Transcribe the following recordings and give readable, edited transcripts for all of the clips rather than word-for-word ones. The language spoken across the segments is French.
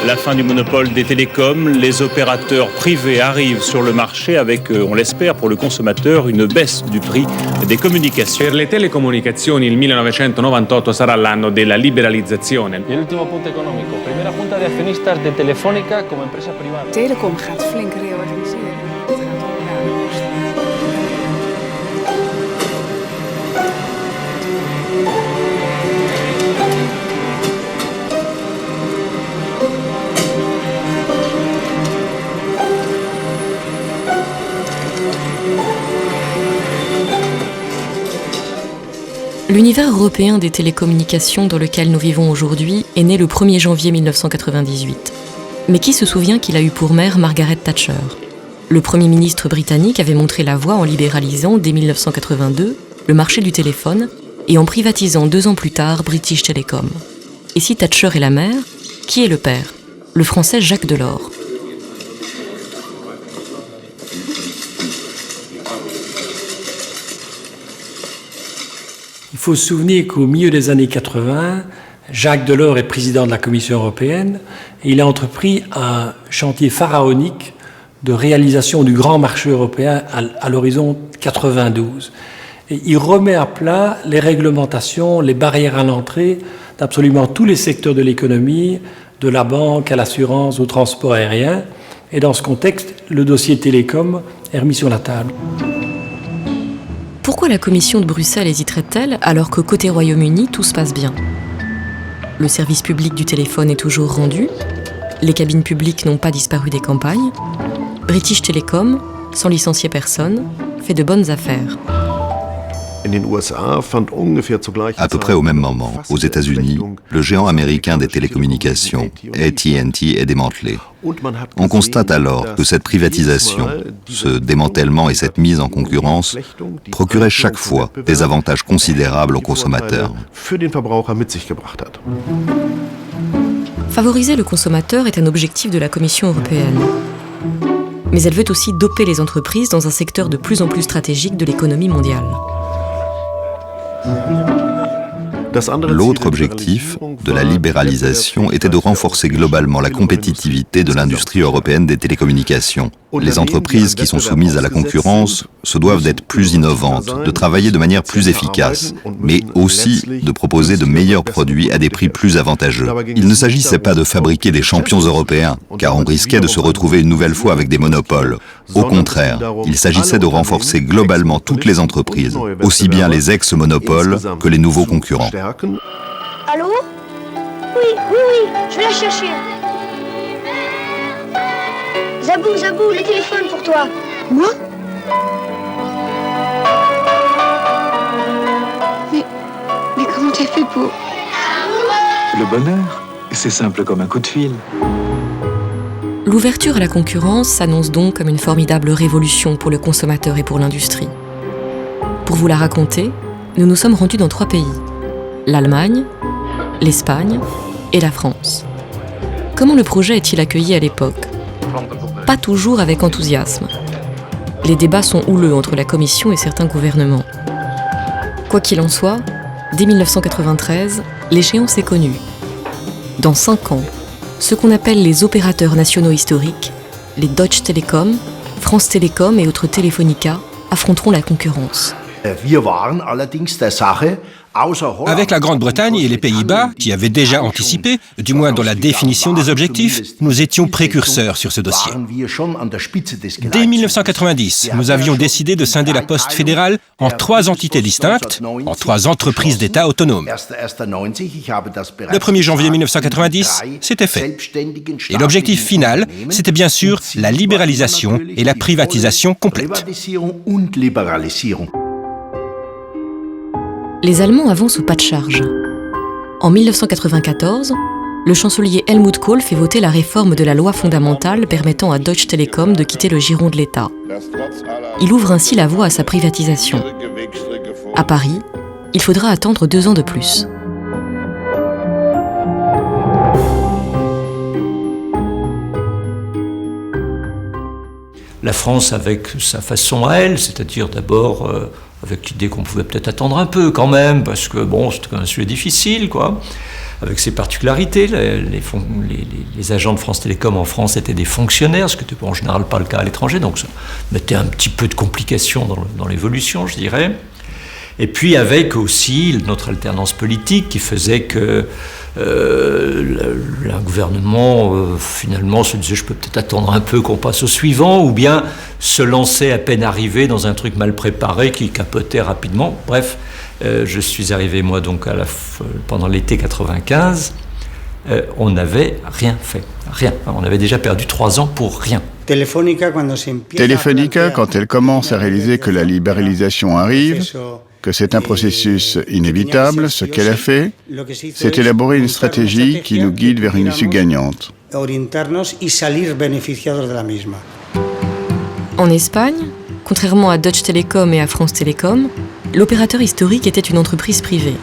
La fin du monopole des télécoms, les opérateurs privés arrivent sur le marché avec, on l'espère pour le consommateur, une baisse du prix des communications. Per le telecomunicazioni il 1998 sarà l'anno della liberalizzazione. Y el último punto económico, primera junta de accionistas de Telefónica como empresa privada. Telecom gaat flink reorganiseren. Dat gaat ook jaren kosten. L'univers européen des télécommunications dans lequel nous vivons aujourd'hui est né le 1er janvier 1998. Mais qui se souvient qu'il a eu pour mère Margaret Thatcher? Le Premier ministre britannique avait montré la voie en libéralisant, dès 1982, le marché du téléphone et en privatisant 2 ans plus tard British Telecom. Et si Thatcher est la mère, qui est le père? Le français Jacques Delors. Il faut se souvenir qu'au milieu des années 80, Jacques Delors est président de la Commission européenne et il a entrepris un chantier pharaonique de réalisation du grand marché européen à l'horizon 92. Et il remet à plat les réglementations, les barrières à l'entrée d'absolument tous les secteurs de l'économie, de la banque à l'assurance, au transport aérien. Et dans ce contexte, le dossier télécom est remis sur la table. Pourquoi la Commission de Bruxelles hésiterait-elle alors que côté Royaume-Uni, tout se passe bien? Le service public du téléphone est toujours rendu, les cabines publiques n'ont pas disparu des campagnes, British Telecom, sans licencier personne, fait de bonnes affaires. À peu près au même moment, aux États-Unis, le géant américain des télécommunications, AT&T, est démantelé. On constate alors que cette privatisation, ce démantèlement et cette mise en concurrence procuraient chaque fois des avantages considérables aux consommateurs. Favoriser le consommateur est un objectif de la Commission européenne. Mais elle veut aussi doper les entreprises dans un secteur de plus en plus stratégique de l'économie mondiale. L'autre objectif de la libéralisation était de renforcer globalement la compétitivité de l'industrie européenne des télécommunications. Les entreprises qui sont soumises à la concurrence se doivent d'être plus innovantes, de travailler de manière plus efficace, mais aussi de proposer de meilleurs produits à des prix plus avantageux. Il ne s'agissait pas de fabriquer des champions européens, car on risquait de se retrouver une nouvelle fois avec des monopoles. Au contraire, il s'agissait de renforcer globalement toutes les entreprises, aussi bien les ex-monopoles que les nouveaux concurrents. Allô? Oui, je vais la chercher. Zabou, le téléphone pour toi. Moi? Mais comment t'as fait pour... Le bonheur, c'est simple comme un coup de fil. L'ouverture à la concurrence s'annonce donc comme une formidable révolution pour le consommateur et pour l'industrie. Pour vous la raconter, nous nous sommes rendus dans 3 pays. L'Allemagne, l'Espagne et la France. Comment le projet est-il accueilli à l'époque? Pas toujours avec enthousiasme. Les débats sont houleux entre la Commission et certains gouvernements. Quoi qu'il en soit, dès 1993, l'échéance est connue. Dans 5 ans, ce qu'on appelle les opérateurs nationaux historiques, les Deutsche Telekom, France Télécom et autres Telefonica, affronteront la concurrence. Avec la Grande-Bretagne et les Pays-Bas, qui avaient déjà anticipé, du moins dans la définition des objectifs, nous étions précurseurs sur ce dossier. Dès 1990, nous avions décidé de scinder la Poste fédérale en 3 entités distinctes, en 3 entreprises d'État autonomes. Le 1er janvier 1990, c'était fait. Et l'objectif final, c'était bien sûr la libéralisation et la privatisation complète. Les Allemands avancent au pas de charge. En 1994, le chancelier Helmut Kohl fait voter la réforme de la loi fondamentale permettant à Deutsche Telekom de quitter le giron de l'État. Il ouvre ainsi la voie à sa privatisation. À Paris, il faudra attendre 2 ans de plus. La France avec sa façon à elle, c'est-à-dire d'abord avec l'idée qu'on pouvait peut-être attendre un peu quand même, parce que bon, c'était un sujet difficile, quoi. avec ses particularités. Les agents de France Télécom en France étaient des fonctionnaires, ce qui n'était en général pas le cas à l'étranger, donc ça mettait un petit peu de complication dans l'évolution, je dirais. Et puis avec aussi notre alternance politique qui faisait que le gouvernement finalement se disait je peux peut-être attendre un peu qu'on passe au suivant, ou bien se lançait à peine arrivé dans un truc mal préparé qui capotait rapidement. Bref, je suis arrivé moi donc pendant l'été 95, on n'avait rien fait, rien. On avait déjà perdu 3 ans pour rien. Téléfonica, quand elle commence à réaliser que la libéralisation arrive, que c'est un processus inévitable, ce qu'elle a fait, c'est élaborer une stratégie qui nous guide vers une issue gagnante. En Espagne, contrairement à Deutsche Telekom et à France Télécom, l'opérateur historique était une entreprise privée.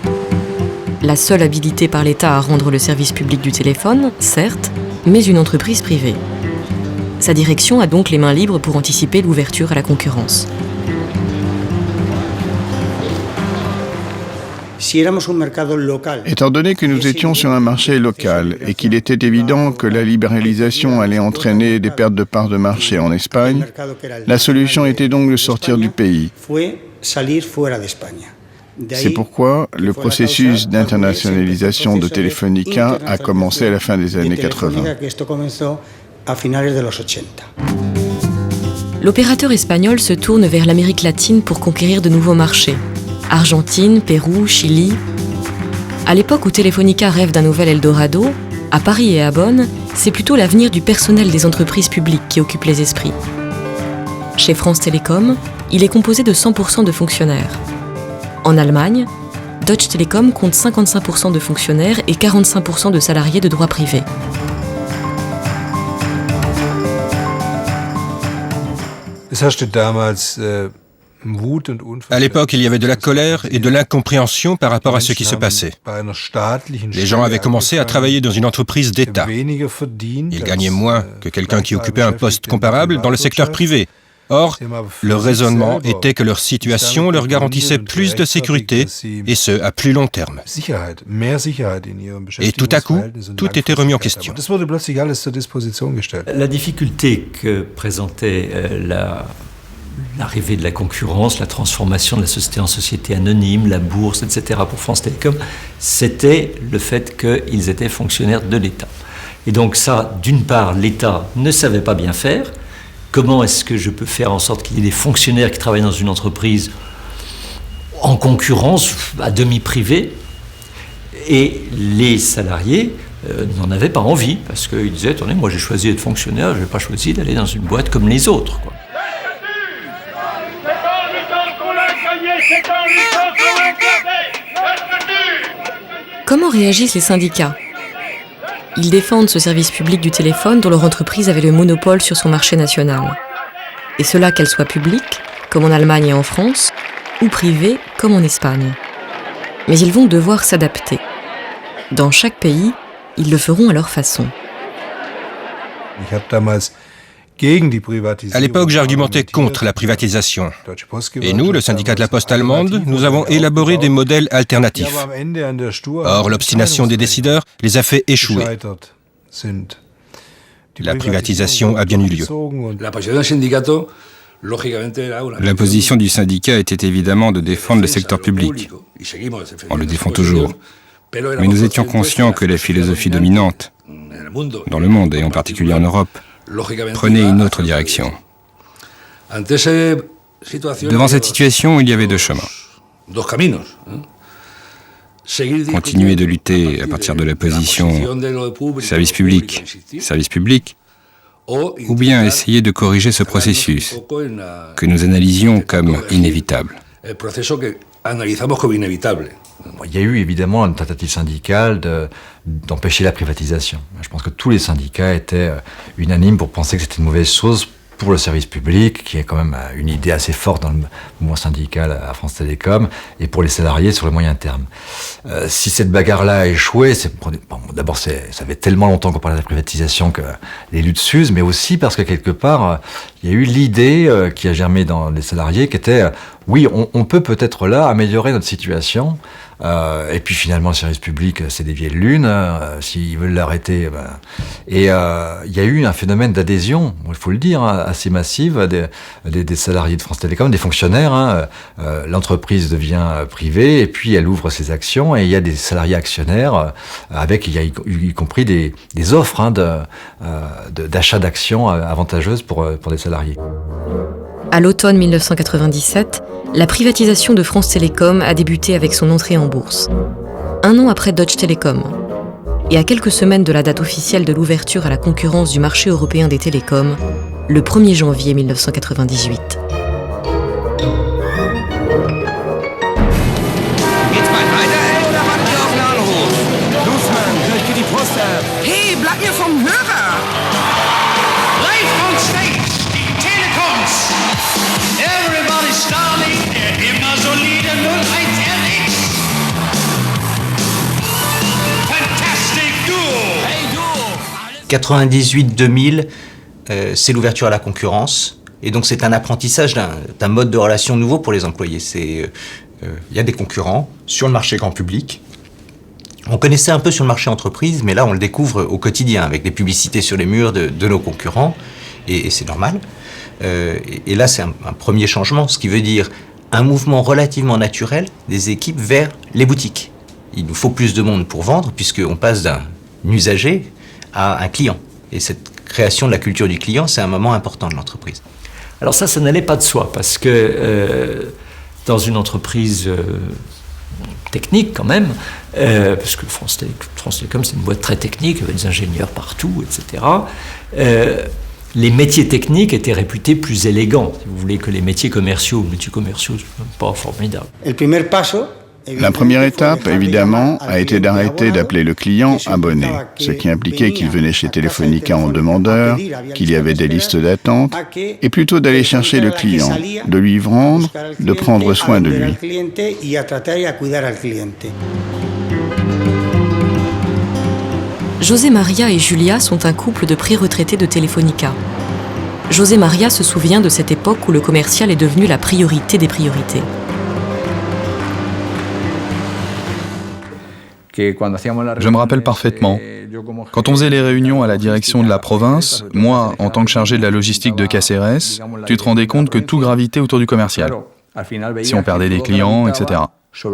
La seule habilitée par l'État à rendre le service public du téléphone, certes, mais une entreprise privée. Sa direction a donc les mains libres pour anticiper l'ouverture à la concurrence. Étant donné que nous étions sur un marché local et qu'il était évident que la libéralisation allait entraîner des pertes de parts de marché en Espagne, la solution était donc de sortir du pays. C'est pourquoi le processus d'internationalisation de Telefónica a commencé à la fin des années 80. L'opérateur espagnol se tourne vers l'Amérique latine pour conquérir de nouveaux marchés. Argentine, Pérou, Chili. À l'époque où Telefónica rêve d'un nouvel Eldorado, à Paris et à Bonn, c'est plutôt l'avenir du personnel des entreprises publiques qui occupe les esprits. Chez France Télécom, il est composé de 100% de fonctionnaires. En Allemagne, Deutsche Telekom compte 55% de fonctionnaires et 45% de salariés de droit privé. À l'époque, il y avait de la colère et de l'incompréhension par rapport à ce qui se passait. Les gens avaient commencé à travailler dans une entreprise d'État. Ils gagnaient moins que quelqu'un qui occupait un poste comparable dans le secteur privé. Or, leur raisonnement était que leur situation leur garantissait plus de sécurité, et ce, à plus long terme. Et tout à coup, tout était remis en question. La difficulté que présentait l'arrivée de la concurrence, la transformation de la société en société anonyme, la bourse, etc. pour France Télécom, c'était le fait qu'ils étaient fonctionnaires de l'État. Et donc ça, d'une part, l'État ne savait pas bien faire. Comment est-ce que je peux faire en sorte qu'il y ait des fonctionnaires qui travaillent dans une entreprise en concurrence, à demi privée, et les salariés n'en avaient pas envie, parce qu'ils disaient, attendez, moi j'ai choisi d'être fonctionnaire, je n'ai pas choisi d'aller dans une boîte comme les autres, quoi. Comment réagissent les syndicats ? Ils défendent ce service public du téléphone dont leur entreprise avait le monopole sur son marché national. Et cela qu'elle soit publique, comme en Allemagne et en France, ou privée, comme en Espagne. Mais ils vont devoir s'adapter. Dans chaque pays, ils le feront à leur façon. À l'époque, j'argumentais contre la privatisation. Et nous, le syndicat de la Poste allemande, nous avons élaboré des modèles alternatifs. Or, l'obstination des décideurs les a fait échouer. La privatisation a bien eu lieu. La position du syndicat était évidemment de défendre le secteur public. On le défend toujours. Mais nous étions conscients que la philosophie dominante, dans le monde et en particulier en Europe, prenait une autre direction. Devant cette situation, il y avait deux chemins. Continuer de lutter à partir de la position service public, ou bien essayer de corriger ce processus que nous analysions comme inévitable. Il y a eu évidemment une tentative syndicale d'empêcher la privatisation. Je pense que tous les syndicats étaient unanimes pour penser que c'était une mauvaise chose pour le service public, qui est quand même une idée assez forte dans le mouvement syndical à France Télécom, et pour les salariés sur le moyen terme. Si cette bagarre-là a échoué, d'abord ça fait tellement longtemps qu'on parlait de la privatisation que les luttes s'usent, mais aussi parce que quelque part, il y a eu l'idée qui a germé dans les salariés qui était oui, on peut peut-être là améliorer notre situation. Et puis finalement, le service public, c'est des vieilles lunes. S'ils veulent l'arrêter, Et il y a eu un phénomène d'adhésion, il faut le dire, assez massive des salariés de France Télécom, des fonctionnaires. L'entreprise devient privée et puis elle ouvre ses actions et il y a des salariés actionnaires avec, il y a y compris des offres d'achat d'actions avantageuses pour des salariés. À l'automne 1997, la privatisation de France Télécom a débuté avec son entrée en bourse. Un an après Deutsche Telekom, et à quelques semaines de la date officielle de l'ouverture à la concurrence du marché européen des télécoms, le 1er janvier 1998. Hey, bleib mir vom Hörer! Live on stage, die Telekoms. Everybody's Starling, der immer solide 01RX. Fantastic Duo. Hey Duo. 98-2000, c'est l'ouverture à la concurrence. Et donc c'est un apprentissage d'un mode de relation nouveau pour les employés. Il y a des concurrents sur le marché grand public. On connaissait un peu sur le marché entreprise, mais là on le découvre au quotidien avec des publicités sur les murs de nos concurrents, et c'est normal. Et là c'est un premier changement, ce qui veut dire un mouvement relativement naturel des équipes vers les boutiques. Il nous faut plus de monde pour vendre, puisqu'on passe d'un usager à un client. Et cette création de la culture du client, c'est un moment important de l'entreprise. Alors ça n'allait pas de soi, parce que dans une entreprise technique quand même, parce que France Télécom c'est une boîte très technique, avec des ingénieurs partout, etc. Les métiers techniques étaient réputés plus élégants, si vous voulez, que les métiers commerciaux. Les métiers commerciaux, c'est pas formidable. La première étape, évidemment, a été d'arrêter d'appeler le client abonné, ce qui impliquait qu'il venait chez Telefónica en demandeur, qu'il y avait des listes d'attente, et plutôt d'aller chercher le client, de lui vendre, de prendre soin de lui. José Maria et Julia sont un couple de pré-retraités de Telefónica. José Maria se souvient de cette époque où le commercial est devenu la priorité des priorités. Je me rappelle parfaitement. Quand on faisait les réunions à la direction de la province, moi, en tant que chargé de la logistique de Caceres, tu te rendais compte que tout gravitait autour du commercial. Si on perdait des clients, etc. On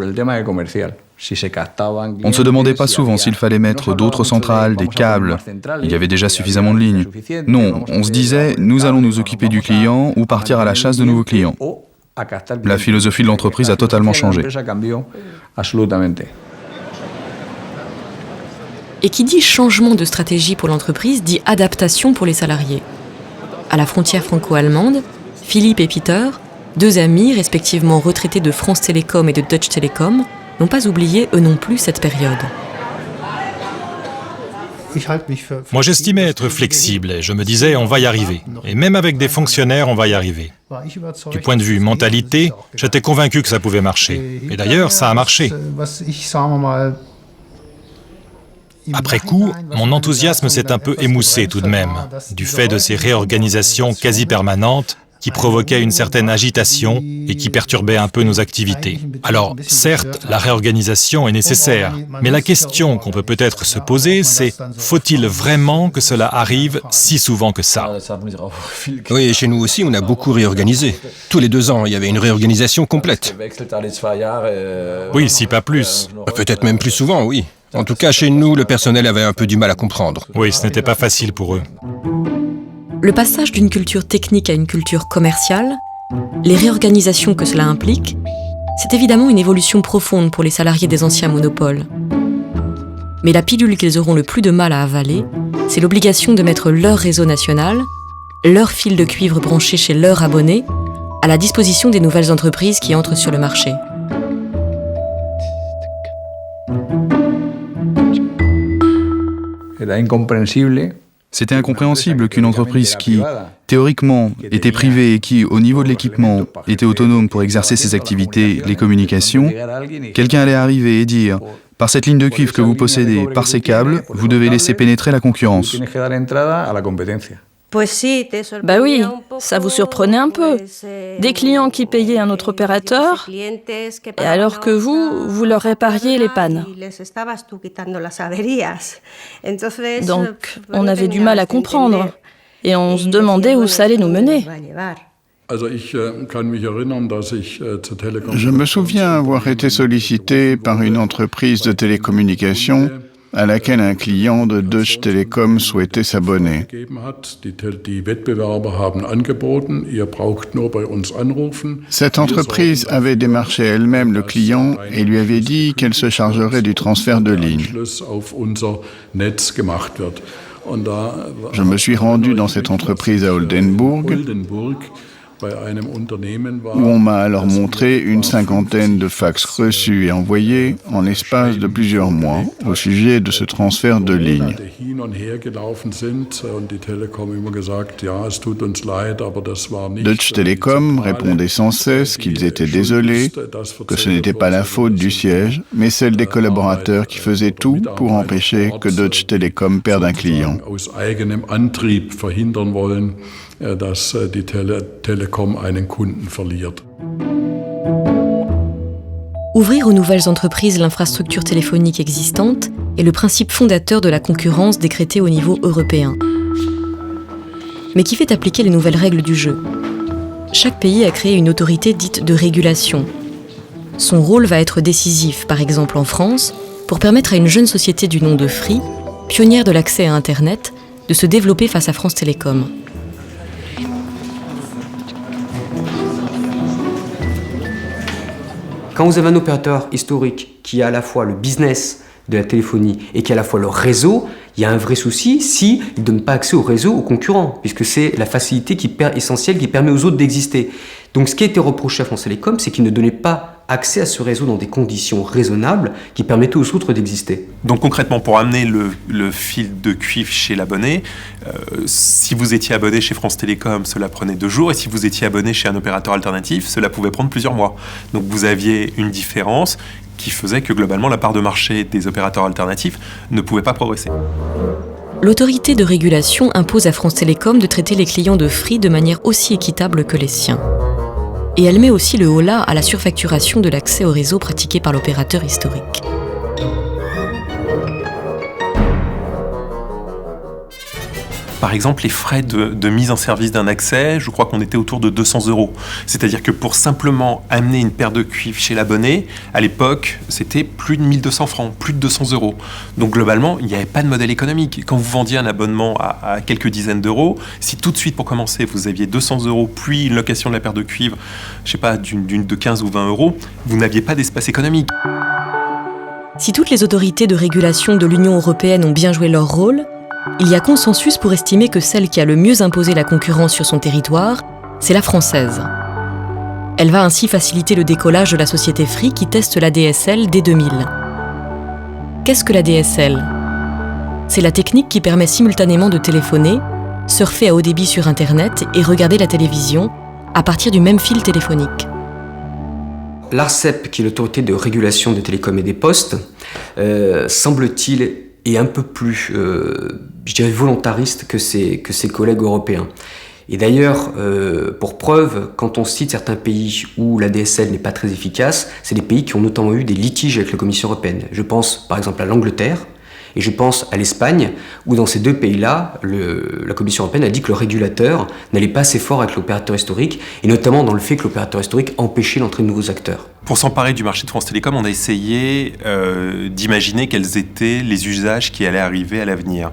ne se demandait pas souvent s'il fallait mettre d'autres centrales, des câbles. Il y avait déjà suffisamment de lignes. Non, on se disait, nous allons nous occuper du client ou partir à la chasse de nouveaux clients. La philosophie de l'entreprise a totalement changé. Et qui dit changement de stratégie pour l'entreprise dit adaptation pour les salariés. À la frontière franco-allemande, Philippe et Peter, deux amis respectivement retraités de France Télécom et de Deutsche Telekom, n'ont pas oublié eux non plus cette période. Moi j'estimais être flexible et je me disais on va y arriver. Et même avec des fonctionnaires on va y arriver. Du point de vue mentalité, j'étais convaincu que ça pouvait marcher. Et d'ailleurs ça a marché. Après coup, mon enthousiasme s'est un peu émoussé tout de même, du fait de ces réorganisations quasi permanentes qui provoquaient une certaine agitation et qui perturbaient un peu nos activités. Alors, certes, la réorganisation est nécessaire, mais la question qu'on peut peut-être se poser, c'est faut-il vraiment que cela arrive si souvent que ça ? Oui, chez nous aussi, on a beaucoup réorganisé. Tous les 2 ans, il y avait une réorganisation complète. Oui, si pas plus. Peut-être même plus souvent, oui. En tout cas, chez nous, le personnel avait un peu du mal à comprendre. Oui, ce n'était pas facile pour eux. Le passage d'une culture technique à une culture commerciale, les réorganisations que cela implique, c'est évidemment une évolution profonde pour les salariés des anciens monopoles. Mais la pilule qu'ils auront le plus de mal à avaler, c'est l'obligation de mettre leur réseau national, leur fil de cuivre branché chez leurs abonnés, à la disposition des nouvelles entreprises qui entrent sur le marché. C'était incompréhensible qu'une entreprise qui, théoriquement, était privée et qui, au niveau de l'équipement, était autonome pour exercer ses activités, les communications, quelqu'un allait arriver et dire « Par cette ligne de cuivre que vous possédez, par ces câbles, vous devez laisser pénétrer la concurrence ». Bah oui, ça vous surprenait un peu. Des clients qui payaient un autre opérateur, et alors que vous leur répariez les pannes. Donc, on avait du mal à comprendre, et on se demandait où ça allait nous mener. Je me souviens avoir été sollicité par une entreprise de télécommunications à laquelle un client de Deutsche Telekom souhaitait s'abonner. Cette entreprise avait démarché elle-même le client et lui avait dit qu'elle se chargerait du transfert de ligne. Je me suis rendu dans cette entreprise à Oldenburg, où on m'a alors montré une cinquantaine de fax reçus et envoyés en l'espace de plusieurs mois au sujet de ce transfert de ligne. Deutsche Telekom répondait sans cesse qu'ils étaient désolés, que ce n'était pas la faute du siège, mais celle des collaborateurs qui faisaient tout pour empêcher que Deutsche Telekom perde un client. Dass die Telekom einen Kunden verliert. Ouvrir aux nouvelles entreprises l'infrastructure téléphonique existante est le principe fondateur de la concurrence décrétée au niveau européen. Mais qui fait appliquer les nouvelles règles du jeu ? Chaque pays a créé une autorité dite de régulation. Son rôle va être décisif, par exemple en France, pour permettre à une jeune société du nom de Free, pionnière de l'accès à Internet, de se développer face à France Télécom. Quand vous avez un opérateur historique qui a à la fois le business de la téléphonie et qui a à la fois le réseau, il y a un vrai souci s'il ne donne pas accès au réseau aux concurrents, puisque c'est la facilité essentielle qui permet aux autres d'exister. Donc ce qui a été reproché à France Télécom, c'est qu'il ne donnait pas accès à ce réseau dans des conditions raisonnables qui permettaient aux autres d'exister. Donc concrètement, pour amener le fil de cuivre chez l'abonné, si vous étiez abonné chez France Télécom, cela prenait 2 jours, et si vous étiez abonné chez un opérateur alternatif, cela pouvait prendre plusieurs mois. Donc vous aviez une différence qui faisait que globalement la part de marché des opérateurs alternatifs ne pouvait pas progresser. L'autorité de régulation impose à France Télécom de traiter les clients de Free de manière aussi équitable que les siens. Et elle met aussi le holà à la surfacturation de l'accès au réseau pratiqué par l'opérateur historique. Par exemple, les frais de mise en service d'un accès, je crois qu'on était autour de 200 €. C'est-à-dire que pour simplement amener une paire de cuivre chez l'abonné, à l'époque, c'était plus de 1200 francs, plus de 200 €. Donc globalement, il n'y avait pas de modèle économique. Quand vous vendiez un abonnement à quelques dizaines d'euros, si tout de suite, pour commencer, vous aviez 200 €, puis une location de la paire de cuivre, je sais pas, de 15 ou 20 €, vous n'aviez pas d'espace économique. Si toutes les autorités de régulation de l'Union européenne ont bien joué leur rôle, il y a consensus pour estimer que celle qui a le mieux imposé la concurrence sur son territoire, c'est la française. Elle va ainsi faciliter le décollage de la société Free qui teste la DSL dès 2000. Qu'est-ce que la DSL ? C'est la technique qui permet simultanément de téléphoner, surfer à haut débit sur Internet et regarder la télévision à partir du même fil téléphonique. L'ARCEP, qui est l'autorité de régulation des télécoms et des postes, semble-t-il, est un peu plus, je dirais, volontariste que ses collègues européens. Et d'ailleurs, pour preuve, quand on cite certains pays où la DSL n'est pas très efficace, c'est des pays qui ont notamment eu des litiges avec la Commission européenne. Je pense par exemple à l'Angleterre, et je pense à l'Espagne, où dans ces deux pays-là, la Commission européenne a dit que le régulateur n'allait pas assez fort avec l'opérateur historique, et notamment dans le fait que l'opérateur historique empêchait l'entrée de nouveaux acteurs. Pour s'emparer du marché de France Télécom, on a essayé d'imaginer quels étaient les usages qui allaient arriver à l'avenir.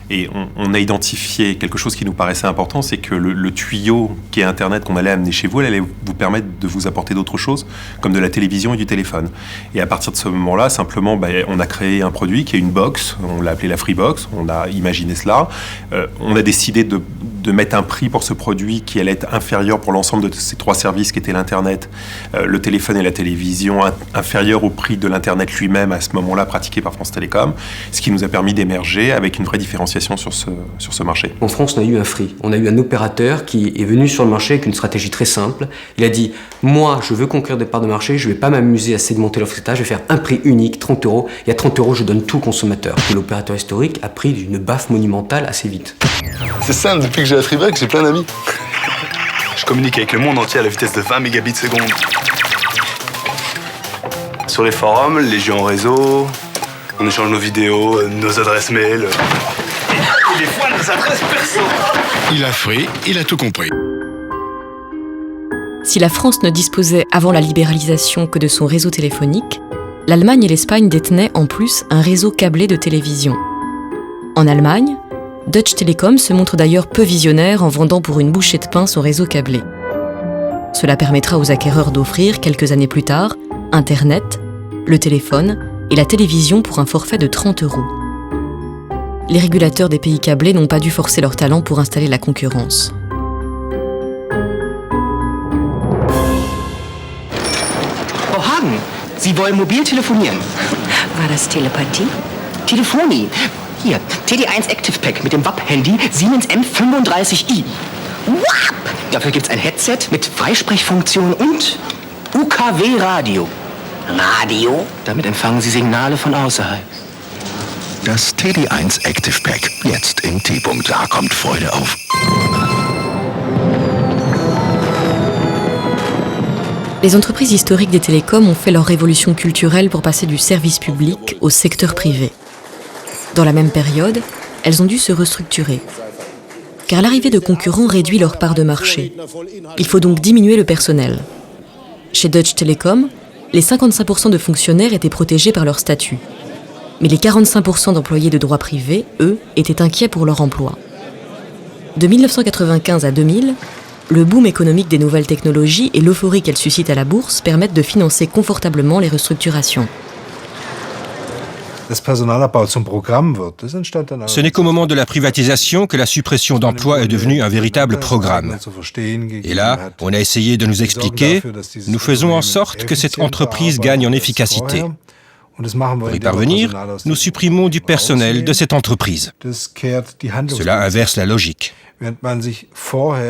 Et on a identifié quelque chose qui nous paraissait important, c'est que le tuyau qui est Internet qu'on allait amener chez vous, elle allait vous permettre de vous apporter d'autres choses, comme de la télévision et du téléphone. Et à partir de ce moment-là, simplement, on a créé un produit qui est une box, on l'a appelé la Freebox, on a imaginé cela. On a décidé de mettre un prix pour ce produit qui allait être inférieur pour l'ensemble de ces 3 services qui étaient l'Internet, le téléphone et la télévision, inférieur au prix de l'Internet lui-même à ce moment-là pratiqué par France Télécom, ce qui nous a permis d'émerger avec une vraie différenciation sur ce marché. En France, on a eu un Free. On a eu un opérateur qui est venu sur le marché avec une stratégie très simple. Il a dit, moi, je veux conquérir des parts de marché, je ne vais pas m'amuser à segmenter l'offre, etc. Je vais faire un prix unique, 30 €. Et à 30 €, je donne tout au consommateur. Et l'opérateur historique a pris une baffe monumentale assez vite. C'est simple, depuis que la Trivac, j'ai plein d'amis. Je communique avec le monde entier à la vitesse de 20 mégabits seconde. Sur les forums, les jeux en réseau, on échange nos vidéos, nos adresses mail. Et des fois, nos adresses perso. Il a frit, il a tout compris. Si la France ne disposait avant la libéralisation que de son réseau téléphonique, l'Allemagne et l'Espagne détenaient en plus un réseau câblé de télévision. En Allemagne, Deutsche Telekom se montre d'ailleurs peu visionnaire en vendant pour une bouchée de pain son réseau câblé. Cela permettra aux acquéreurs d'offrir, quelques années plus tard, Internet, le téléphone et la télévision pour un forfait de 30 €. Les régulateurs des pays câblés n'ont pas dû forcer leur talent pour installer la concurrence. Frau Hagen, Sie wollen mobil telefonieren. War das Telepathie? Telefonie. Hier, TD1 Active Pack mit dem WAP-Handy Siemens M35i. WAP! Dafür gibt's ein Headset mit Freisprechfunktion und UKW-Radio. Radio? Damit empfangen Sie Signale von außerhalb. Das TD1 Active Pack. Jetzt im T-Punkt. Da kommt Freude auf. Les entreprises historiques des télécoms ont fait leur révolution culturelle pour passer du service public au secteur privé. Dans la même période, elles ont dû se restructurer. Car l'arrivée de concurrents réduit leur part de marché. Il faut donc diminuer le personnel. Chez Deutsche Telekom, les 55% de fonctionnaires étaient protégés par leur statut. Mais les 45% d'employés de droit privé, eux, étaient inquiets pour leur emploi. De 1995 à 2000, le boom économique des nouvelles technologies et l'euphorie qu'elles suscitent à la bourse permettent de financer confortablement les restructurations. Ce n'est qu'au moment de la privatisation que la suppression d'emplois est devenue un véritable programme. Et là, on a essayé de nous expliquer, nous faisons en sorte que cette entreprise gagne en efficacité. Pour y parvenir, nous supprimons du personnel de cette entreprise. Cela inverse la logique.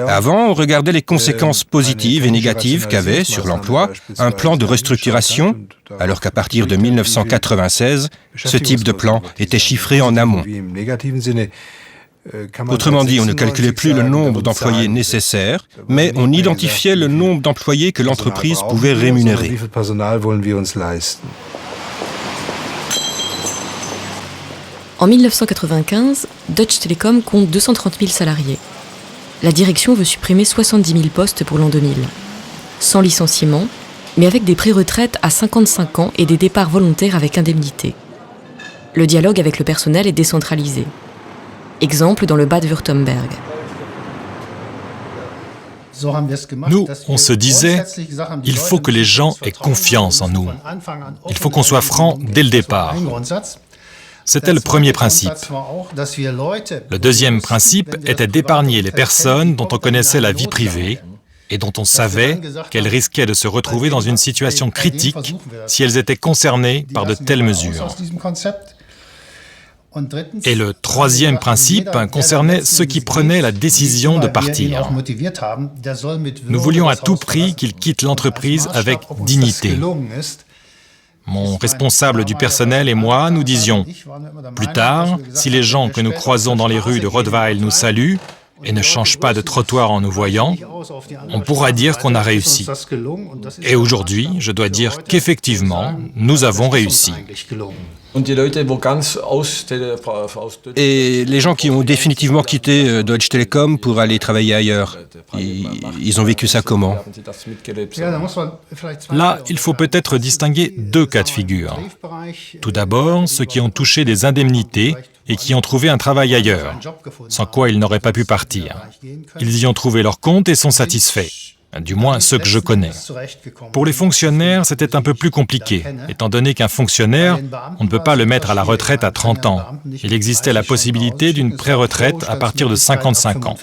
Avant, on regardait les conséquences positives et négatives qu'avait, sur l'emploi, un plan de restructuration, alors qu'à partir de 1996, ce type de plan était chiffré en amont. Autrement dit, on ne calculait plus le nombre d'employés nécessaires, mais on identifiait le nombre d'employés que l'entreprise pouvait rémunérer. En 1995, Deutsche Telekom compte 230 000 salariés. La direction veut supprimer 70 000 postes pour l'an 2000. Sans licenciement, mais avec des pré-retraites à 55 ans et des départs volontaires avec indemnité. Le dialogue avec le personnel est décentralisé. Exemple dans le Bade-Württemberg. Nous, on se disait, il faut que les gens aient confiance en nous. Il faut qu'on soit franc dès le départ. C'était le premier principe. Le deuxième principe était d'épargner les personnes dont on connaissait la vie privée et dont on savait qu'elles risquaient de se retrouver dans une situation critique si elles étaient concernées par de telles mesures. Et le troisième principe concernait ceux qui prenaient la décision de partir. Nous voulions à tout prix qu'ils quittent l'entreprise avec dignité. Mon responsable du personnel et moi nous disions, plus tard, si les gens que nous croisons dans les rues de Rottweil nous saluent et ne changent pas de trottoir en nous voyant, on pourra dire qu'on a réussi. Et aujourd'hui, je dois dire qu'effectivement, nous avons réussi. Et les gens qui ont définitivement quitté Deutsche Telekom pour aller travailler ailleurs, ils ont vécu ça comment? Là, il faut peut-être distinguer deux cas de figure. Tout d'abord, ceux qui ont touché des indemnités et qui ont trouvé un travail ailleurs, sans quoi ils n'auraient pas pu partir. Ils y ont trouvé leur compte et sont satisfaits. Du moins ceux que je connais. Pour les fonctionnaires, c'était un peu plus compliqué, étant donné qu'un fonctionnaire, on ne peut pas le mettre à la retraite à 30 ans. Il existait la possibilité d'une pré-retraite à partir de 55 ans.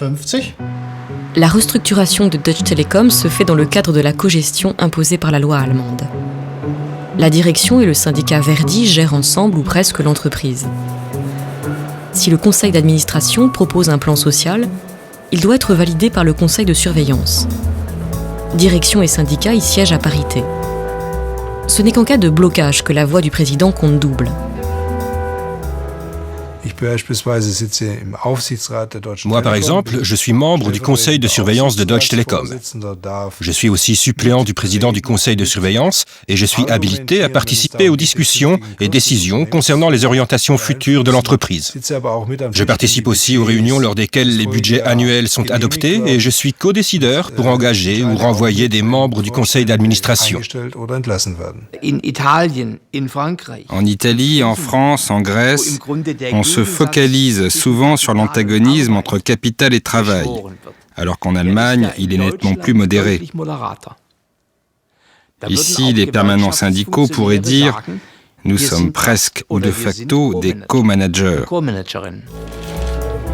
La restructuration de Deutsche Telekom se fait dans le cadre de la cogestion imposée par la loi allemande. La direction et le syndicat Verdi gèrent ensemble ou presque l'entreprise. Si le conseil d'administration propose un plan social, il doit être validé par le conseil de surveillance. Direction et syndicats y siègent à parité. Ce n'est qu'en cas de blocage que la voix du président compte double. Moi, par exemple, je suis membre du conseil de surveillance de Deutsche Telekom. Je suis aussi suppléant du président du conseil de surveillance et je suis habilité à participer aux discussions et décisions concernant les orientations futures de l'entreprise. Je participe aussi aux réunions lors desquelles les budgets annuels sont adoptés et je suis co-décideur pour engager ou renvoyer des membres du conseil d'administration. En Italie, en France, en Grèce, on se focalise souvent sur l'antagonisme entre capital et travail, alors qu'en Allemagne, il est nettement plus modéré. Ici, les permanents syndicaux pourraient dire « nous sommes presque ou de facto des co-managers ».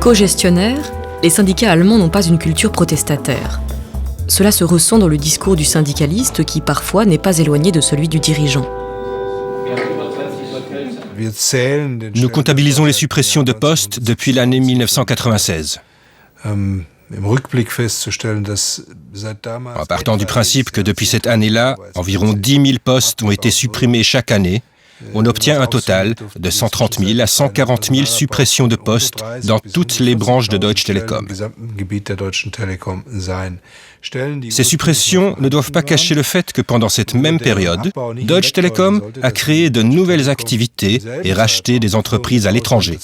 Co-gestionnaires, les syndicats allemands n'ont pas une culture protestataire. Cela se ressent dans le discours du syndicaliste qui parfois n'est pas éloigné de celui du dirigeant. Nous comptabilisons les suppressions de postes depuis l'année 1996. En partant du principe que depuis cette année-là, environ 10 000 postes ont été supprimés chaque année, on obtient un total de 130 000 à 140 000 suppressions de postes dans toutes les branches de Deutsche Telekom. Ces suppressions ne doivent pas cacher le fait que pendant cette même période, Deutsche Telekom a créé de nouvelles activités et racheté des entreprises à l'étranger.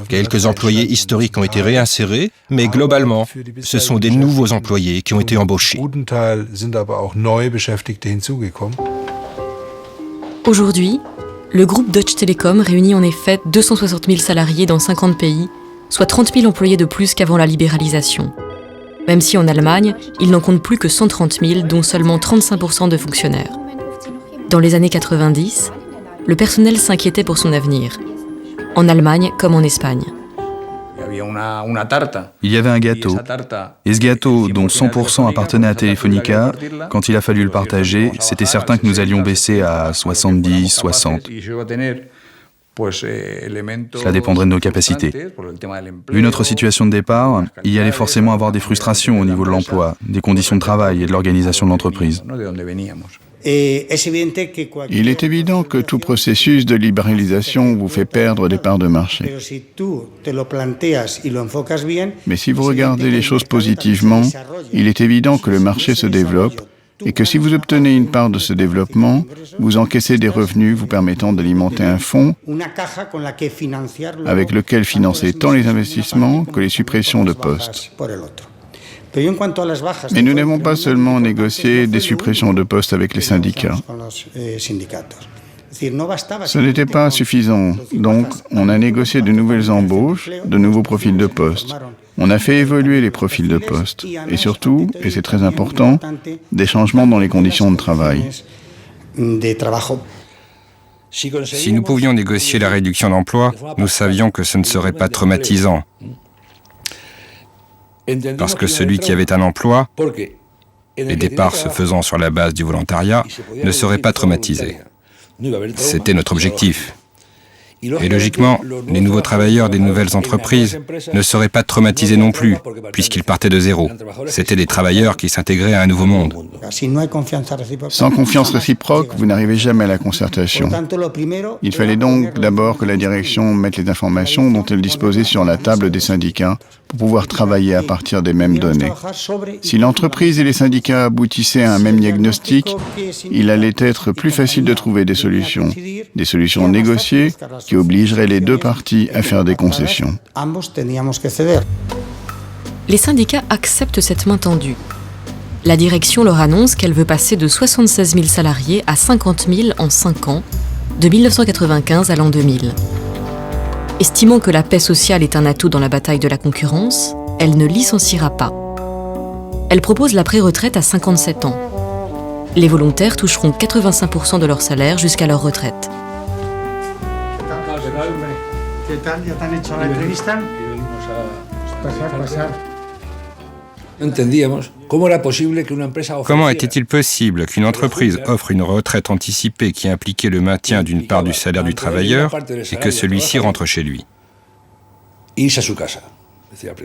Quelques employés historiques ont été réinsérés, mais globalement, ce sont des nouveaux employés qui ont été embauchés. Aujourd'hui, le groupe Deutsche Telekom réunit en effet 260 000 salariés dans 50 pays, soit 30 000 employés de plus qu'avant la libéralisation. Même si en Allemagne, il n'en compte plus que 130 000, dont seulement 35% de fonctionnaires. Dans les années 90, le personnel s'inquiétait pour son avenir, en Allemagne comme en Espagne. Il y avait un gâteau, et ce gâteau, dont 100% appartenait à Telefonica, quand il a fallu le partager, c'était certain que nous allions baisser à 70, 60. Cela dépendrait de nos capacités. Vu notre situation de départ, il y allait forcément avoir des frustrations au niveau de l'emploi, des conditions de travail et de l'organisation de l'entreprise. Il est évident que tout processus de libéralisation vous fait perdre des parts de marché. Mais si vous regardez les choses positivement, il est évident que le marché se développe et que si vous obtenez une part de ce développement, vous encaissez des revenus vous permettant d'alimenter un fonds avec lequel financer tant les investissements que les suppressions de postes. Mais nous n'avons pas seulement négocié des suppressions de postes avec les syndicats. Ce n'était pas suffisant, donc on a négocié de nouvelles embauches, de nouveaux profils de postes. On a fait évoluer les profils de postes et surtout, et c'est très important, des changements dans les conditions de travail. Si nous pouvions négocier la réduction d'emploi, nous savions que ce ne serait pas traumatisant. Parce que celui qui avait un emploi, les départs se faisant sur la base du volontariat, ne serait pas traumatisé. C'était notre objectif. Et logiquement, les nouveaux travailleurs des nouvelles entreprises ne seraient pas traumatisés non plus, puisqu'ils partaient de zéro. C'étaient des travailleurs qui s'intégraient à un nouveau monde. Sans confiance réciproque, vous n'arrivez jamais à la concertation. Il fallait donc d'abord que la direction mette les informations dont elle disposait sur la table des syndicats pour pouvoir travailler à partir des mêmes données. Si l'entreprise et les syndicats aboutissaient à un même diagnostic, il allait être plus facile de trouver des solutions négociées qui obligeraient les deux parties à faire des concessions. Les syndicats acceptent cette main tendue. La direction leur annonce qu'elle veut passer de 76 000 salariés à 50 000 en 5 ans, de 1995 à l'an 2000. Estimant que la paix sociale est un atout dans la bataille de la concurrence, elle ne licenciera pas. Elle propose la pré-retraite à 57 ans. Les volontaires toucheront 85% de leur salaire jusqu'à leur retraite. Comment était-il possible qu'une entreprise offre une retraite anticipée qui impliquait le maintien d'une part du salaire du travailleur et que celui-ci rentre chez lui?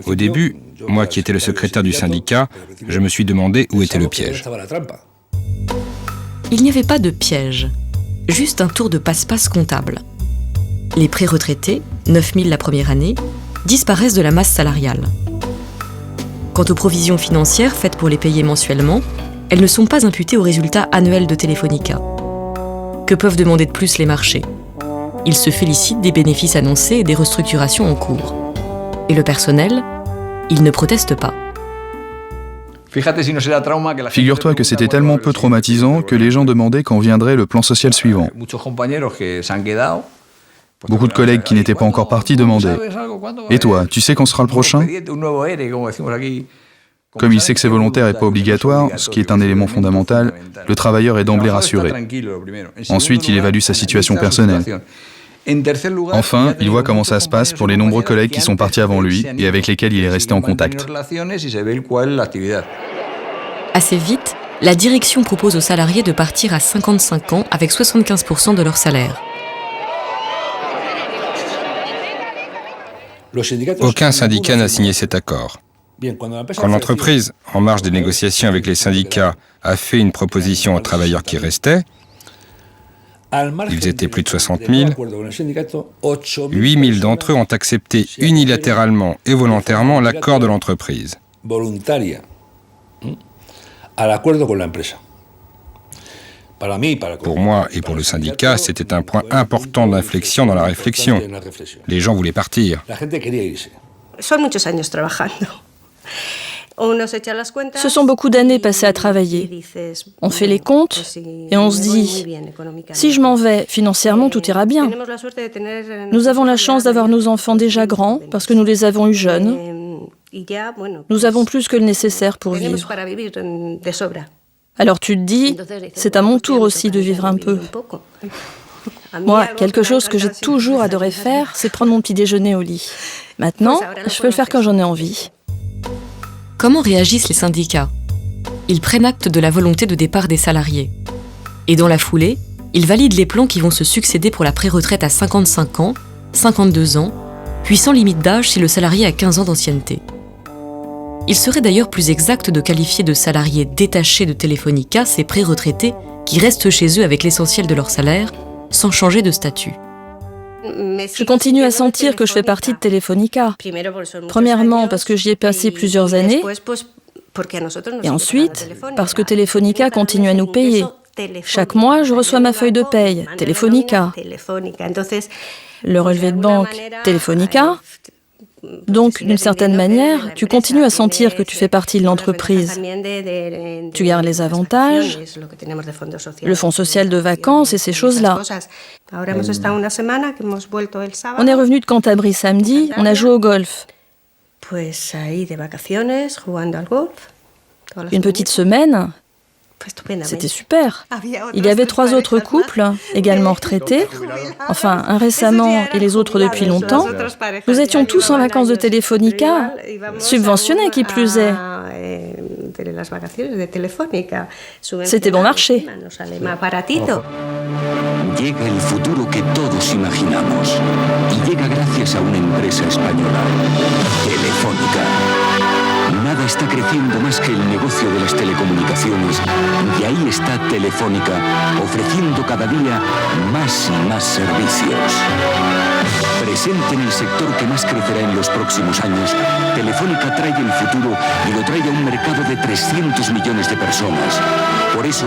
Au début, moi qui étais le secrétaire du syndicat, je me suis demandé où était le piège. Il n'y avait pas de piège, juste un tour de passe-passe comptable. les pré-retraités, 9000 la première année, disparaissent de la masse salariale. Quant aux provisions financières faites pour les payer mensuellement, elles ne sont pas imputées aux résultats annuels de Telefonica. Que peuvent demander de plus les marchés ? Ils se félicitent des bénéfices annoncés et des restructurations en cours. Et le personnel, il ne proteste pas. Figure-toi que c'était tellement peu traumatisant que les gens demandaient quand viendrait le plan social suivant. Beaucoup de collègues qui n'étaient pas encore partis demandaient « Et toi, tu sais quand sera le prochain ?» Comme il sait que c'est volontaire et pas obligatoire, ce qui est un élément fondamental, le travailleur est d'emblée rassuré. Ensuite, il évalue sa situation personnelle. Enfin, il voit comment ça se passe pour les nombreux collègues qui sont partis avant lui et avec lesquels il est resté en contact. Assez vite, la direction propose aux salariés de partir à 55 ans avec 75% de leur salaire. Aucun syndicat n'a signé cet accord. Quand l'entreprise, en marge des négociations avec les syndicats, a fait une proposition aux travailleurs qui restaient, ils étaient plus de 60 000, 8 000 d'entre eux ont accepté unilatéralement et volontairement l'accord de l'entreprise. Pour moi et pour le syndicat, c'était un point important d'inflexion dans la réflexion. Les gens voulaient partir. Ce sont beaucoup d'années passées à travailler. On fait les comptes et on se dit, si je m'en vais, financièrement, tout ira bien. Nous avons la chance d'avoir nos enfants déjà grands parce que nous les avons eus jeunes. Nous avons plus que le nécessaire pour vivre. Alors tu te dis, c'est à mon tour aussi de vivre un peu. Moi, quelque chose que j'ai toujours adoré faire, c'est prendre mon petit déjeuner au lit. Maintenant, je peux le faire quand j'en ai envie. Comment réagissent les syndicats ? Ils prennent acte de la volonté de départ des salariés. Et dans la foulée, ils valident les plans qui vont se succéder pour la pré-retraite à 55 ans, 52 ans, puis sans limite d'âge si le salarié a 15 ans d'ancienneté. Il serait d'ailleurs plus exact de qualifier de salariés détachés de Telefonica ces pré-retraités qui restent chez eux avec l'essentiel de leur salaire, sans changer de statut. Je continue à sentir que je fais partie de Telefonica. Premièrement, parce que j'y ai passé plusieurs années. Et ensuite, parce que Telefonica continue à nous payer. Chaque mois, je reçois ma feuille de paye, Telefonica. Le relevé de banque, Telefonica. Donc, d'une certaine manière, tu continues à sentir que tu fais partie de l'entreprise. Tu gardes les avantages, le fonds social de vacances et ces choses-là. On est revenu de Cantabrie samedi, on a joué au golf. Une petite semaine, c'était super. Il y avait 3 autres couples, également retraités, enfin un récemment et les autres depuis longtemps. Nous étions tous en vacances de Telefonica, subventionnés qui plus est. C'était bon marché. Llega el futuro que todos imaginamos y llega gracias a una empresa española, Telefónica. Nada está creciendo más que el negocio de las telecomunicaciones y ahí está Telefónica ofreciendo cada día más y más servicios. Presente en el sector que más crecerá en los próximos años, Telefónica trae el futuro y lo trae a un mercado de 300 millones de personas. Por eso,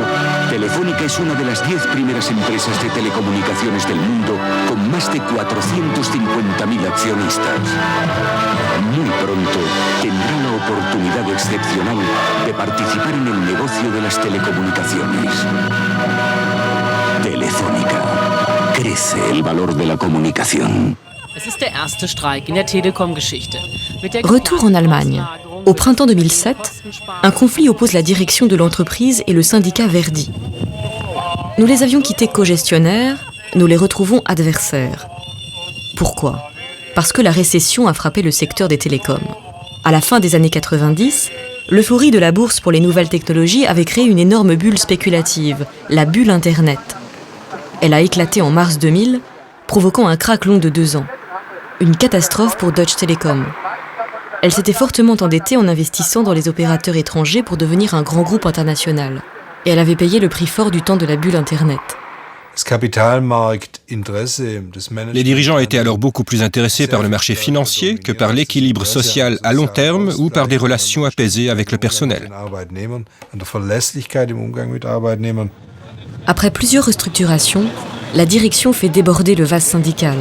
Telefónica es una de las 10 primeras empresas de telecomunicaciones del mundo con más de 450.000 accionistas. Muy pronto tendrá la oportunidad excepcional de participar en el negocio de las telecomunicaciones. Telefónica. Crece el valor de la comunicación. Retour en Allemagne. Au printemps 2007, un conflit oppose la direction de l'entreprise et le syndicat Verdi. Nous les avions quittés co-gestionnaires, nous les retrouvons adversaires. Pourquoi ? Parce que la récession a frappé le secteur des télécoms. À la fin des années 90, l'euphorie de la bourse pour les nouvelles technologies avait créé une énorme bulle spéculative, la bulle Internet. Elle a éclaté en mars 2000, provoquant un krach long de 2 ans. Une catastrophe pour Deutsche Telekom. Elle s'était fortement endettée en investissant dans les opérateurs étrangers pour devenir un grand groupe international. Et elle avait payé le prix fort du temps de la bulle Internet. Les dirigeants étaient alors beaucoup plus intéressés par le marché financier que par l'équilibre social à long terme ou par des relations apaisées avec le personnel. Après plusieurs restructurations, la direction fait déborder le vase syndical.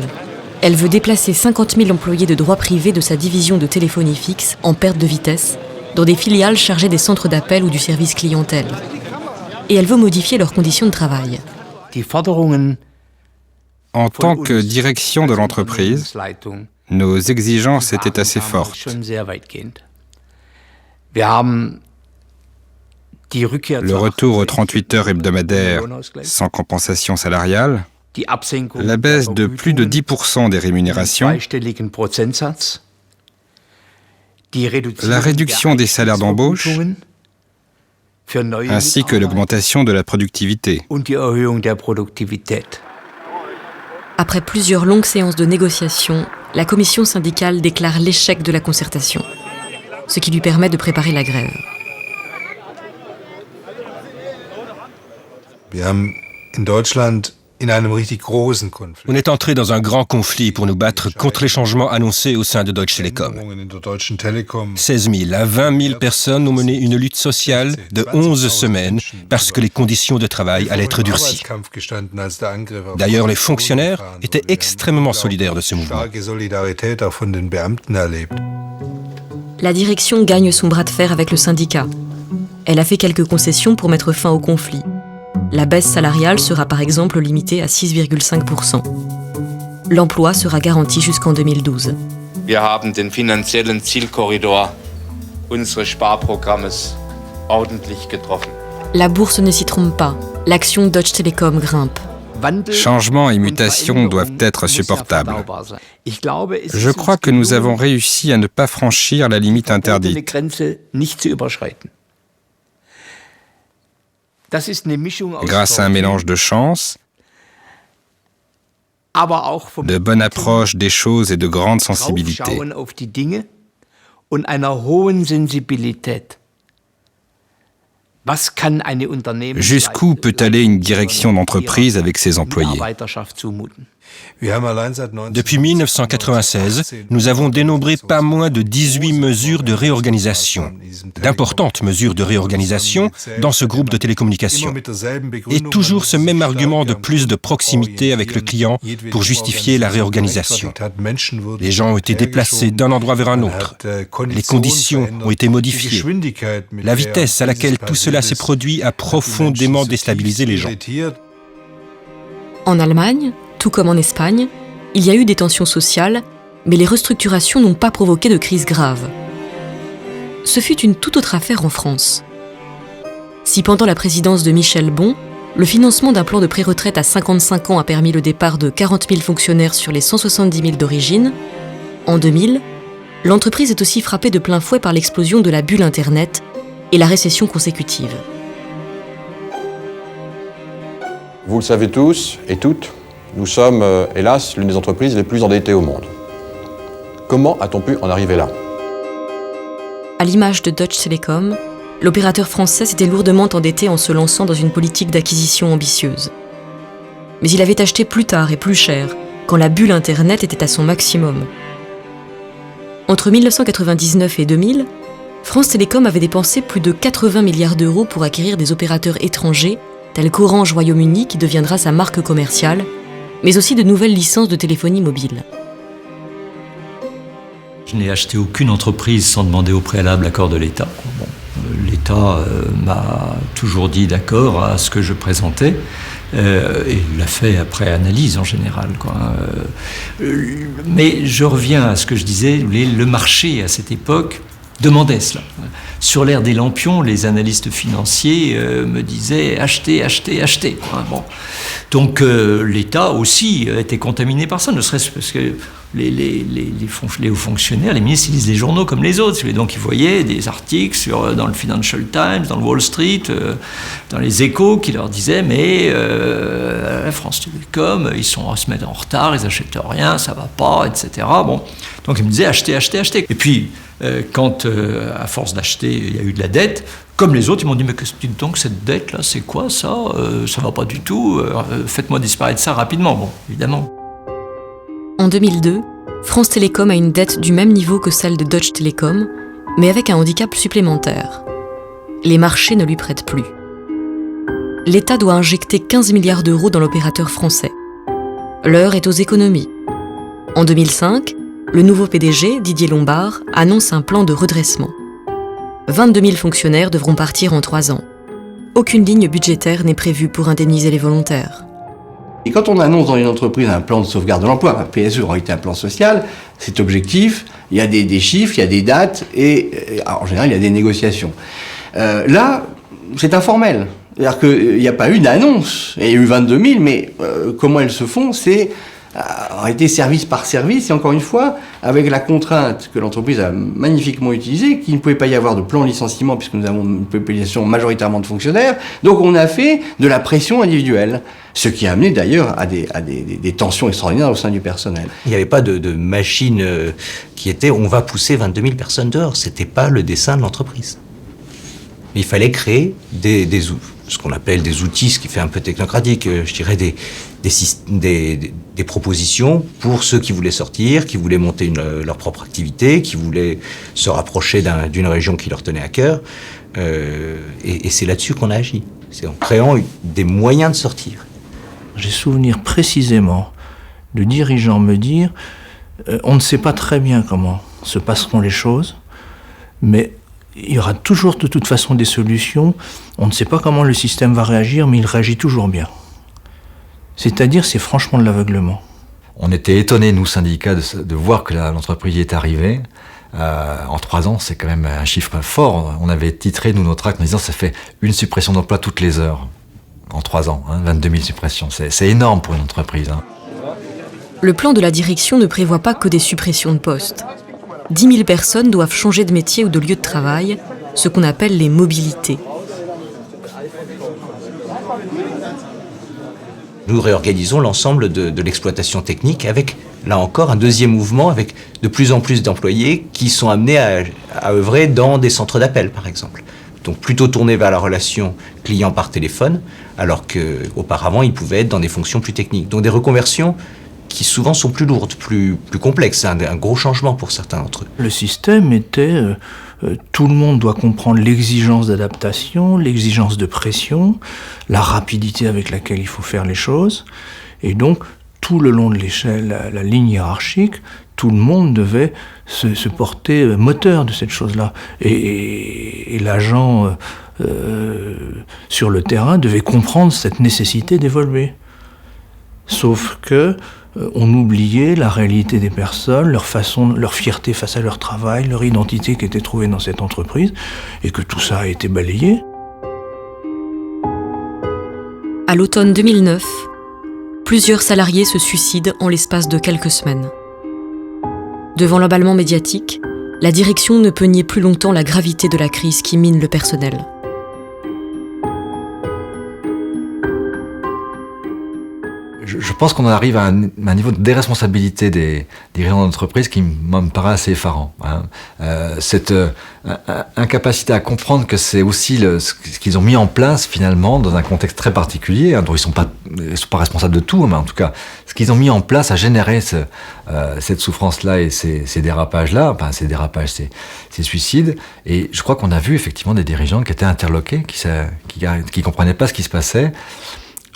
Elle veut déplacer 50 000 employés de droit privé de sa division de téléphonie fixe en perte de vitesse dans des filiales chargées des centres d'appel ou du service clientèle. Et elle veut modifier leurs conditions de travail. En tant que direction de l'entreprise, nos exigences étaient assez fortes. Le retour aux 38 heures hebdomadaires sans compensation salariale, la baisse de plus de 10% des rémunérations, la réduction des salaires d'embauche, ainsi que l'augmentation de la productivité. Après plusieurs longues séances de négociation, la commission syndicale déclare l'échec de la concertation, ce qui lui permet de préparer la grève. On est entré dans un grand conflit pour nous battre contre les changements annoncés au sein de Deutsche Telekom. 16 000 à 20 000 personnes ont mené une lutte sociale de 11 semaines parce que les conditions de travail allaient être durcies. D'ailleurs, les fonctionnaires étaient extrêmement solidaires de ce mouvement. La direction gagne son bras de fer avec le syndicat. Elle a fait quelques concessions pour mettre fin au conflit. La baisse salariale sera par exemple limitée à 6,5%. L'emploi sera garanti jusqu'en 2012. Wir haben den finanziellen Zielkorridor unseres Sparprogrammes ordentlich getroffen. La bourse ne s'y trompe pas. L'action Deutsche Telekom grimpe. Changements et mutations doivent être supportables. Je crois que nous avons réussi à ne pas franchir la limite interdite. Grâce à un mélange de chance, de bonne approche des choses et de grande sensibilité. Jusqu'où peut aller une direction d'entreprise avec ses employés? Depuis 1996, nous avons dénombré pas moins de 18 mesures de réorganisation, d'importantes mesures de réorganisation dans ce groupe de télécommunications. Et toujours ce même argument de plus de proximité avec le client pour justifier la réorganisation. Les gens ont été déplacés d'un endroit vers un autre. Les conditions ont été modifiées. La vitesse à laquelle tout cela s'est produit a profondément déstabilisé les gens. En Allemagne, tout comme en Espagne, il y a eu des tensions sociales, mais les restructurations n'ont pas provoqué de crise grave. Ce fut une toute autre affaire en France. Si pendant la présidence de Michel Bon, le financement d'un plan de pré-retraite à 55 ans a permis le départ de 40 000 fonctionnaires sur les 170 000 d'origine, en 2000, l'entreprise est aussi frappée de plein fouet par l'explosion de la bulle Internet et la récession consécutive. Vous le savez tous et toutes, nous sommes, hélas, l'une des entreprises les plus endettées au monde. Comment a-t-on pu en arriver là? À l'image de Deutsche Telekom, l'opérateur français s'était lourdement endetté en se lançant dans une politique d'acquisition ambitieuse. Mais il avait acheté plus tard et plus cher, quand la bulle Internet était à son maximum. Entre 1999 et 2000, France Télécom avait dépensé plus de 80 milliards d'euros pour acquérir des opérateurs étrangers, tels qu'Orange Royaume-Uni qui deviendra sa marque commerciale, mais aussi de nouvelles licences de téléphonie mobile. Je n'ai acheté aucune entreprise sans demander au préalable l'accord de l'État. Bon, l'État m'a toujours dit d'accord à ce que je présentais, et il l'a fait après analyse en général, quoi. Mais je reviens à ce que je disais, le marché à cette époque demandait cela. Sur l'ère des lampions, les analystes financiers me disaient achetez, achetez, achetez. Bon. Donc l'État aussi était contaminé par ça, ne serait-ce parce que les hauts fonctionnaires, les ministres, ils lisent les journaux comme les autres. Donc ils voyaient des articles dans le Financial Times, dans le Wall Street, dans les Échos, qui leur disaient mais France Télécom, ils se mettent en retard, ils n'achètent rien, ça va pas, etc. Bon. Donc ils me disaient achetez, achetez, achetez. Et puis quand, à force d'acheter, il y a eu de la dette, Comme les autres, ils m'ont dit, mais dites donc, cette dette-là, c'est quoi ça ça va pas du tout, faites-moi disparaître ça rapidement. Bon, évidemment. En 2002, France Télécom a une dette du même niveau que celle de Deutsche Telekom, mais avec un handicap supplémentaire. Les marchés ne lui prêtent plus. L'État doit injecter 15 milliards d'euros dans l'opérateur français. L'heure est aux économies. En 2005, le nouveau PDG, Didier Lombard, annonce un plan de redressement. 22 000 fonctionnaires devront partir en 3 ans. Aucune ligne budgétaire n'est prévue pour indemniser les volontaires. Et quand on annonce dans une entreprise un plan de sauvegarde de l'emploi, un PSE, en réalité un plan social, c'est objectif, il y a des chiffres, il y a des dates, et en général, il y a des négociations. Là, c'est informel. C'est-à-dire qu'il n'y a pas eu d'annonce. Il y a eu 22 000, mais comment elles se font, c'est en réalité service par service, et encore une fois, avec la contrainte que l'entreprise a magnifiquement utilisée, qu'il ne pouvait pas y avoir de plan de licenciement, puisque nous avons une population majoritairement de fonctionnaires, donc on a fait de la pression individuelle, ce qui a amené d'ailleurs à des tensions extraordinaires au sein du personnel. Il n'y avait pas de machine qui était « on va pousser 22 000 personnes dehors », c'était pas le dessein de l'entreprise. Il fallait créer ce qu'on appelle des outils, ce qui fait un peu technocratique, je dirais des propositions pour ceux qui voulaient sortir, qui voulaient monter leur propre activité, qui voulaient se rapprocher d'une région qui leur tenait à cœur. Et c'est là-dessus qu'on a agi. C'est en créant des moyens de sortir. J'ai souvenir précisément de dirigeants me dire on ne sait pas très bien comment se passeront les choses, mais il y aura toujours de toute façon des solutions. On ne sait pas comment le système va réagir, mais il réagit toujours bien. C'est-à-dire, c'est franchement de l'aveuglement. On était étonnés, nous, syndicats, de voir que l'entreprise y est arrivée. En 3 ans, c'est quand même un chiffre fort. On avait titré, nous, notre acte en disant ça fait une suppression d'emploi toutes les heures. En 3 ans, 22 000 suppressions. C'est énorme pour une entreprise. Le plan de la direction ne prévoit pas que des suppressions de postes. 10 000 personnes doivent changer de métier ou de lieu de travail, ce qu'on appelle les mobilités. Nous réorganisons l'ensemble de l'exploitation technique avec, là encore, un deuxième mouvement avec de plus en plus d'employés qui sont amenés à œuvrer dans des centres d'appel, par exemple. Donc plutôt tournés vers la relation client par téléphone, alors qu'auparavant, ils pouvaient être dans des fonctions plus techniques. Donc des reconversions qui souvent sont plus lourdes, plus complexes. C'est un gros changement pour certains d'entre eux. Le système était tout le monde doit comprendre l'exigence d'adaptation, l'exigence de pression, la rapidité avec laquelle il faut faire les choses. Et donc, tout le long de l'échelle, la ligne hiérarchique, tout le monde devait se porter moteur de cette chose-là. Et l'agent sur le terrain devait comprendre cette nécessité d'évoluer. Sauf que on oubliait la réalité des personnes, leur fierté face à leur travail, leur identité qui était trouvée dans cette entreprise, et que tout ça a été balayé. À l'automne 2009, plusieurs salariés se suicident en l'espace de quelques semaines. Devant l'emballement médiatique, la direction ne peut nier plus longtemps la gravité de la crise qui mine le personnel. Je pense qu'on arrive à un niveau de déresponsabilité des dirigeants d'entreprise qui me paraît assez effarant. Cette incapacité à comprendre que c'est aussi ce qu'ils ont mis en place finalement dans un contexte très particulier, dont ils sont pas responsables de tout, mais en tout cas, ce qu'ils ont mis en place a généré cette souffrance-là et ces dérapages-là, enfin ces suicides. Et je crois qu'on a vu effectivement des dirigeants qui étaient interloqués, qui comprenaient pas ce qui se passait.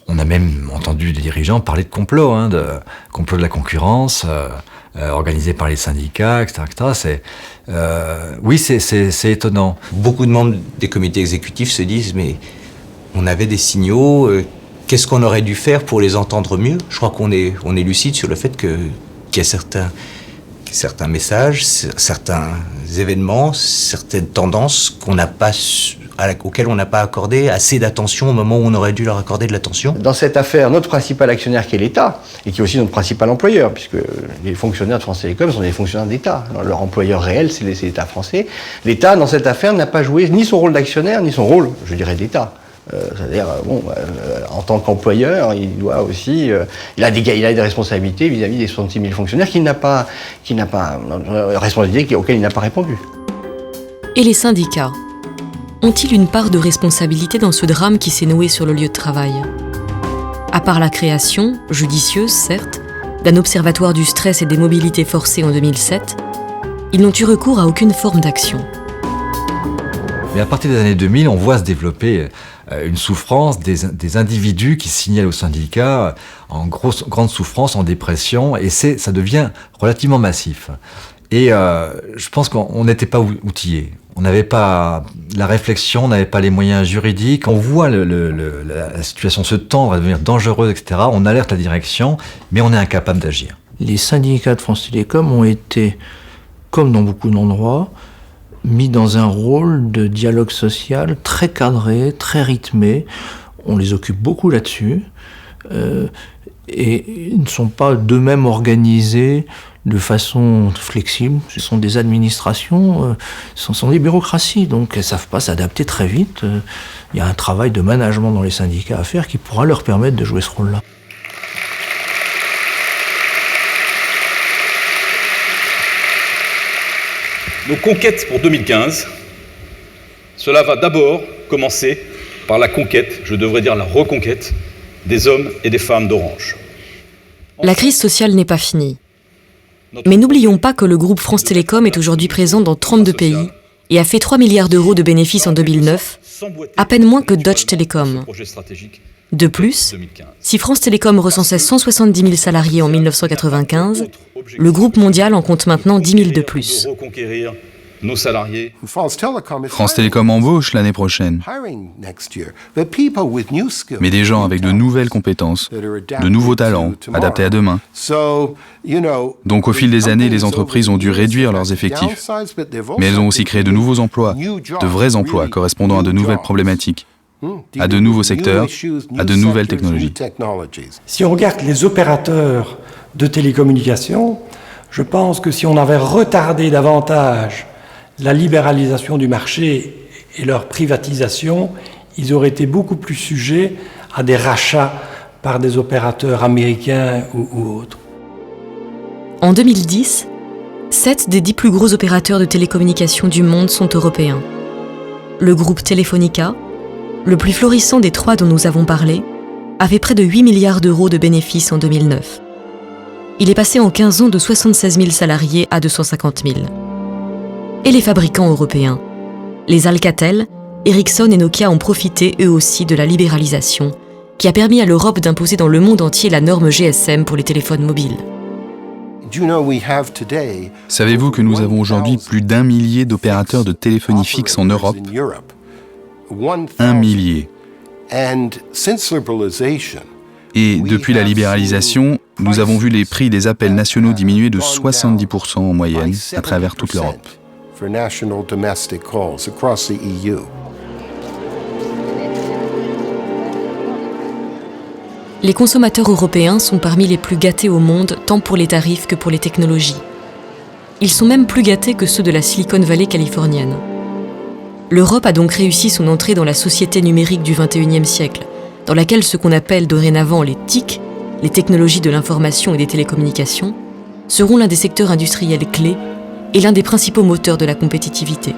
On a même entendu des dirigeants parler de complot, de complot de la concurrence, organisé par les syndicats, etc. Oui, c'est étonnant. Beaucoup de membres des comités exécutifs se disent, mais on avait des signaux, qu'est-ce qu'on aurait dû faire pour les entendre mieux ? Je crois qu'on est lucide sur le fait qu'il y a certains messages, certains événements, certaines tendances auxquelles on n'a pas accordé assez d'attention au moment où on aurait dû leur accorder de l'attention. Dans cette affaire, notre principal actionnaire qui est l'État, et qui est aussi notre principal employeur, puisque les fonctionnaires de France Télécom sont des fonctionnaires d'État. Leur employeur réel, c'est l'État français. L'État, dans cette affaire, n'a pas joué ni son rôle d'actionnaire, ni son rôle, je dirais, d'État. C'est-à-dire, en tant qu'employeur, il doit aussi, il a des responsabilités vis-à-vis des 66 000 fonctionnaires qu'il n'a pas responsabilités auxquelles il n'a pas répondu. Et les syndicats ? ont-ils une part de responsabilité dans ce drame qui s'est noué sur le lieu de travail? À part la création, judicieuse certes, d'un observatoire du stress et des mobilités forcées en 2007, ils n'ont eu recours à aucune forme d'action. Mais à partir des années 2000, on voit se développer une souffrance des individus qui signalent au syndicat en grande souffrance, en dépression, et ça devient relativement massif. Et je pense qu'on n'était pas outillés. On n'avait pas la réflexion, on n'avait pas les moyens juridiques. On voit la situation se tendre, à devenir dangereuse, etc. On alerte la direction, mais on est incapable d'agir. Les syndicats de France Télécom ont été, comme dans beaucoup d'endroits, mis dans un rôle de dialogue social très cadré, très rythmé. On les occupe beaucoup là-dessus. Et ils ne sont pas d'eux-mêmes organisés de façon flexible. Ce sont des administrations, ce sont des bureaucraties, donc elles ne savent pas s'adapter très vite. Il y a un travail de management dans les syndicats à faire qui pourra leur permettre de jouer ce rôle-là. Nos conquêtes pour 2015, cela va d'abord commencer par la conquête, je devrais dire la reconquête, des hommes et des femmes d'Orange. La crise sociale n'est pas finie. Mais n'oublions pas que le groupe France Télécom est aujourd'hui présent dans 32 pays et a fait 3 milliards d'euros de bénéfices en 2009, à peine moins que Deutsche Telekom. De plus, si France Télécom recensait 170 000 salariés en 1995, le groupe mondial en compte maintenant 10 000 de plus. France Télécom embauche l'année prochaine. Mais des gens avec de nouvelles compétences, de nouveaux talents, adaptés à demain. Donc au fil des années, les entreprises ont dû réduire leurs effectifs. Mais elles ont aussi créé de nouveaux emplois, de vrais emplois correspondant à de nouvelles problématiques, à de nouveaux secteurs, à de nouvelles technologies. Si on regarde les opérateurs de télécommunications, je pense que si on avait retardé davantage la libéralisation du marché et leur privatisation, ils auraient été beaucoup plus sujets à des rachats par des opérateurs américains ou autres. En 2010, 7 des 10 plus gros opérateurs de télécommunications du monde sont européens. Le groupe Telefónica, le plus florissant des 3 dont nous avons parlé, avait près de 8 milliards d'euros de bénéfices en 2009. Il est passé en 15 ans de 76 000 salariés à 250 000. Et les fabricants européens. Les Alcatel, Ericsson et Nokia ont profité eux aussi de la libéralisation, qui a permis à l'Europe d'imposer dans le monde entier la norme GSM pour les téléphones mobiles. Savez-vous que nous avons aujourd'hui plus d'1 millier d'opérateurs de téléphonie fixe en Europe? 1 millier. Et depuis la libéralisation, nous avons vu les prix des appels nationaux diminuer de 70% en moyenne à travers toute l'Europe. Les consommateurs européens sont parmi les plus gâtés au monde, tant pour les tarifs que pour les technologies. Ils sont même plus gâtés que ceux de la Silicon Valley californienne. L'Europe a donc réussi son entrée dans la société numérique du XXIe siècle, dans laquelle ce qu'on appelle dorénavant les TIC, les technologies de l'information et des télécommunications, seront l'un des secteurs industriels clés et l'un des principaux moteurs de la compétitivité.